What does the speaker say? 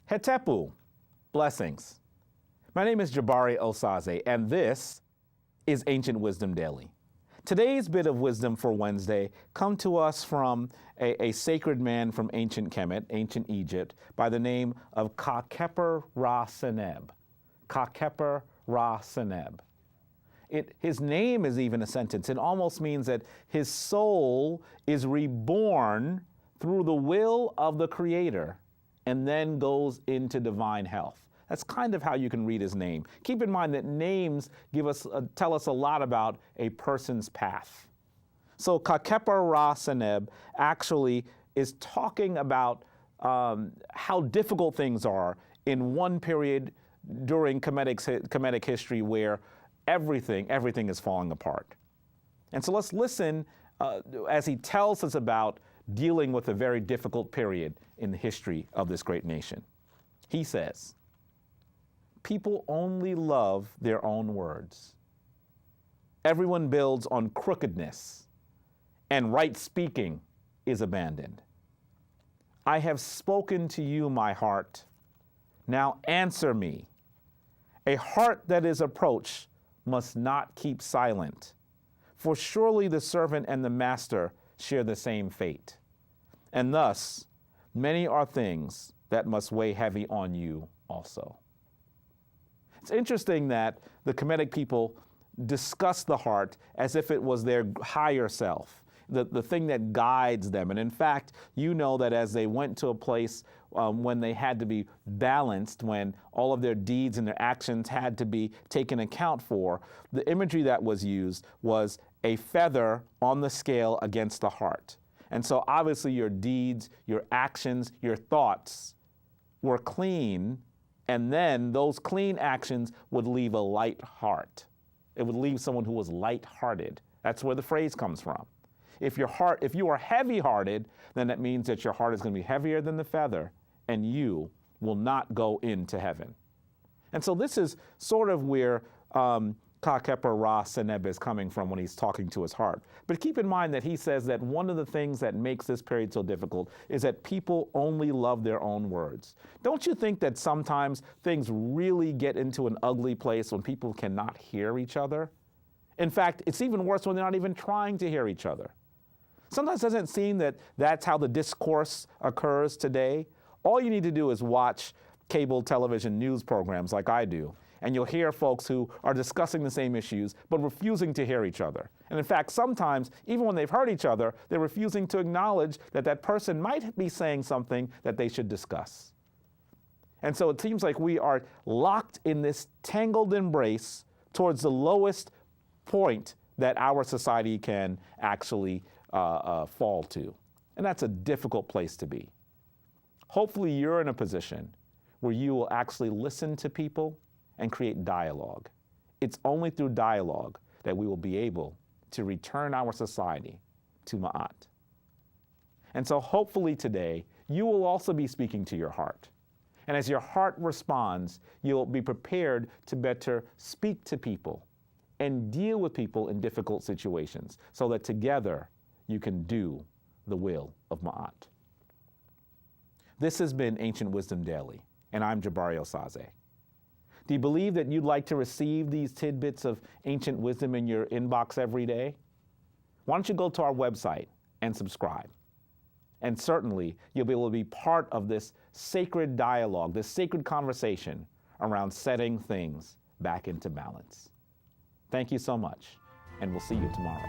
Hetepu, blessings. My name is Jabari Osaze, and this is Ancient Wisdom Daily. Today's bit of wisdom for Wednesday comes to us from a sacred man from ancient Kemet, ancient Egypt, by the name of Kha-Kheper Seneb. Kha-Kheper Seneb. His name is even a sentence. It almost means that his soul is reborn through the will of the Creator and then goes into divine health. That's kind of how you can read his name. Keep in mind that names tell us a lot about a person's path. So Kha-Kheper Seneb actually is talking about how difficult things are in one period during Kemetic history where everything is falling apart. And so let's listen as he tells us about dealing with a very difficult period in the history of this great nation. He says, "People only love their own words. Everyone builds on crookedness, and right speaking is abandoned. I have spoken to you, my heart. Now answer me. A heart that is approached must not keep silent, for surely the servant and the master share the same fate. And thus, many are things that must weigh heavy on you also." It's interesting that the Kemetic people discuss the heart as if it was their higher self, the thing that guides them. And in fact, you know that as they went to a place when they had to be balanced, when all of their deeds and their actions had to be taken account for, the imagery that was used was a feather on the scale against the heart. And so obviously your deeds, your actions, your thoughts were clean, and then those clean actions would leave a light heart. It would leave someone who was light-hearted. That's where the phrase comes from. If you are heavy-hearted, then that means that your heart is going to be heavier than the feather, and you will not go into heaven. And so this is sort of where Kha-Kheper Seneb is coming from when he's talking to his heart. But keep in mind that he says that one of the things that makes this period so difficult is that people only love their own words. Don't you think that sometimes things really get into an ugly place when people cannot hear each other? In fact, it's even worse when they're not even trying to hear each other. Sometimes it doesn't seem that that's how the discourse occurs today. All you need to do is watch cable television news programs like I do, and you'll hear folks who are discussing the same issues but refusing to hear each other. And in fact, sometimes, even when they've heard each other, they're refusing to acknowledge that that person might be saying something that they should discuss. And so it seems like we are locked in this tangled embrace towards the lowest point that our society can actually fall to. And that's a difficult place to be. Hopefully you're in a position where you will actually listen to people and create dialogue. It's only through dialogue that we will be able to return our society to Ma'at. And so hopefully today, you will also be speaking to your heart. And as your heart responds, you'll be prepared to better speak to people and deal with people in difficult situations so that together you can do the will of Ma'at. This has been Ancient Wisdom Daily, and I'm Jabari Osaze. Do you believe that you'd like to receive these tidbits of ancient wisdom in your inbox every day? Why don't you go to our website and subscribe? And certainly, you'll be able to be part of this sacred dialogue, this sacred conversation around setting things back into balance. Thank you so much, and we'll see you tomorrow.